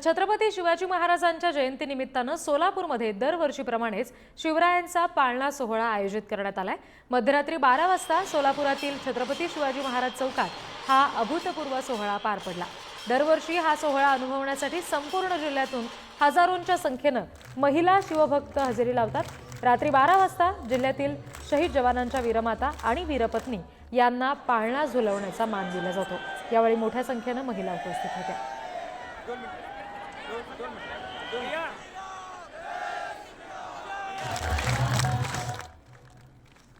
छत्रपती शिवाजी महाराजांच्या जयंतीनिमित्तानं सोलापूरमध्ये दरवर्षीप्रमाणेच शिवरायांचा पाळणा सोहळा आयोजित करण्यात आलाय। मध्यरात्री 12 वाजता सोलापुरातील छत्रपती शिवाजी महाराज चौकात हा अभूतपूर्व सोहळा पार पडला। दरवर्षी हा सोहळा अनुभवण्यासाठी संपूर्ण जिल्ह्यातून हजारोंच्या संख्येनं महिला शिवभक्त हजेरी लावतात। रात्री 12 वाजता जिल्ह्यातील शहीद जवानांच्या वीरमाता आणि वीरपत्नी यांना पाळणा झुलवण्याचा मान दिला जातो। यावेळी मोठ्या संख्येनं महिला उपस्थित होत्या।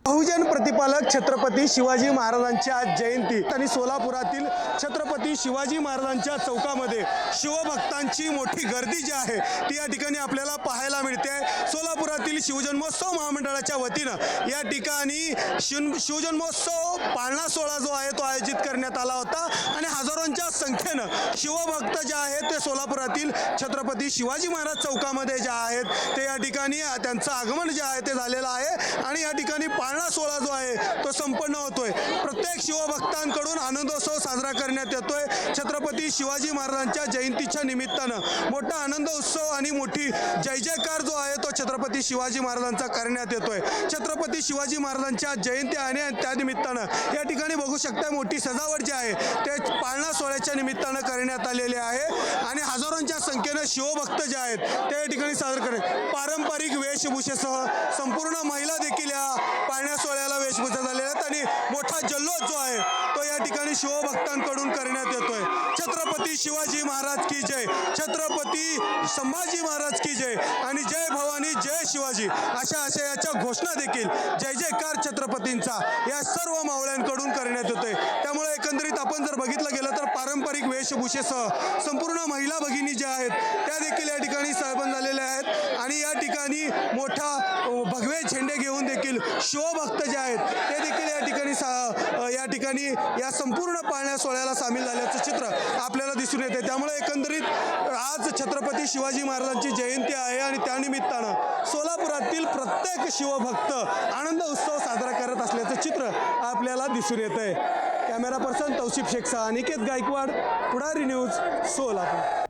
बहुजन प्रतिपालक छत्रपती शिवाजी महाराजांची आज जयंती आणि सोलापुरातील छत्रपती शिवाजी महाराजांच्या चौकामध्ये शिवभक्तांची मोठी गर्दी जी आहे ती या ठिकाणी आपल्याला पाहायला मिळते। सोलापुरातील शिवजन्मोत्सव महामंडळाच्या वतीनं या ठिकाणी शिवजन्मोत्सव पाळणा सोहळा जो आहे तो आयोजित करण्यात आला होता आणि हजारोंच्या संख्येनं शिवभक्त जे आहेत ते सोलापुरातील छत्रपती शिवाजी महाराज चौकामध्ये जे आहेत ते या ठिकाणी त्यांचं आगमन जे आहे ते झालेलं आहे आणि या ठिकाणी पाळणा सोहळा जो आहे तो संपन्न होतोय। प्रत्येक शिवभक्तांकडून आनंदोत्सव साजरा करण्यात येतोय। छत्रपती शिवाजी महाराजांच्या जयंतीच्या निमित्तानं मोठा आनंद उत्सव आणि मोठी जय जयकार जो आहे तो छत्रपती शिवाजी महाराजांचा करण्यात येतोय। छत्रपती शिवाजी महाराजांच्या जयंती आणि त्या निमित्तानं या ठिकाणी बघू शकता मोठी सजावट जी आहे ते पाळणा सोहळ्याच्या निमित्तानं करण्यात आलेली आहे आणि हजारोंच्या संख्येनं शिवभक्त जे आहेत ते या ठिकाणी साजरे करत पारंपरिक वेशभूषेसह संपूर्ण महिला देखील या पाळणा सोहळ्याला वेशभूषा झालेल्या आहेत आणि मोठा जल्लोष जो आहे तो या ठिकाणी शिवभक्तांकडून करण्यात येतोय। छत्रपती शिवाजी महाराज की जय, छत्रपती संभाजी महाराज की जय आणि जय भवानी जय शिवाजी अशा आशयाच्या घोषणा देखील जय जयकार छत्रपतींचा या सर्व मावळ्यांकडून करण्यात येतोय। त्यामुळे एकंदरीत आपण जर बघितलं गेलं तर पारंपरिक वेशभूषेसह संपूर्ण महिला भगिनी ज्या आहेत त्या देखील या ठिकाणी सहभागी झालेल्या आहेत आणि या ठिकाणी मोठा भगवे झेंडे घेऊन देखील शिवभक्त जे आहेत ते देखील या ठिकाणी या संपूर्ण पाळणा सोहळ्याला सामील झाल्याचं चित्र आपल्याला दिसून येते। त्यामुळे एकंदरीत आज छत्रपती शिवाजी महाराजांची जयंती आहे आणि त्यानिमित्तानं सोलापुरातील प्रत्येक शिवभक्त आनंद उत्सव साजरा करत असल्याचं चित्र आपल्याला दिसून येतंय। कॅमेरा पर्सन तौसिफ शेखचा अनिकेत गायकवाड, पुढारी न्यूज, सोलापूर।